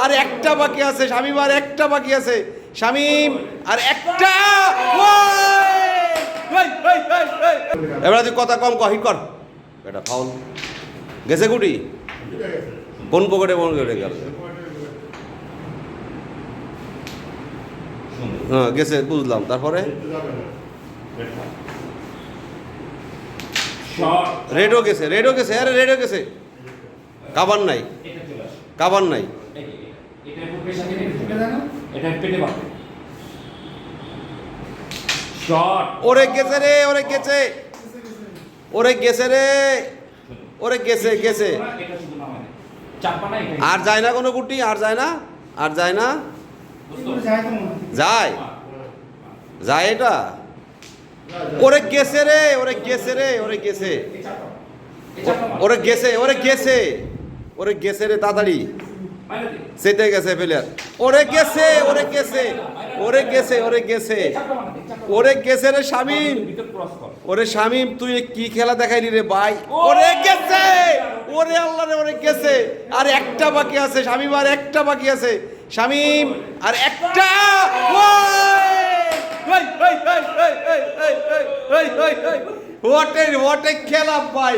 আর একটা বাকি আছে, শামিম আর একটা বাকি আছে, শামিম আর একটা। এবার তুই কথা কম কহিট কর, এটা ফাউল গেছে গুটি কোন পকেটে গেল? হ্যাঁ গেছে বুঝলাম, তারপরে রেডও গেছে, রেডও গেছে, আরে রেডও গেছে, কাবার নাই, কাবার নাই। ওরে গেছে রে, ওরে গেছে, ওরে গেছে রে, ওরে গেছে গেছে। আর যায় না কোনো গুটি, আর যায় না, আর যায় না, যায় যায় এটা। ওরে গেছে রে, ওরে গেছে রে, ওরে গেছে, ওরে গেছে, ওরে গেছে, ওরে গেছে রে, তাড়াতাড়ি সেটে গেছে প্লেয়ার। ওরে গেছে, ওরে গেছে, ওরে গেছে, ওরে গেছে, ওরে গেছে রে শামিম, ওরে শামিম তুই কি খেলা দেখাইলি রে ভাই? ওরে গেছে, ওরে আল্লাহ রে, ওরে গেছে। আর একটা বাকি আছে শামিম, আর একটা বাকি আছে শামিম, আর একটা। হোয়াট এ খেলা ভাই।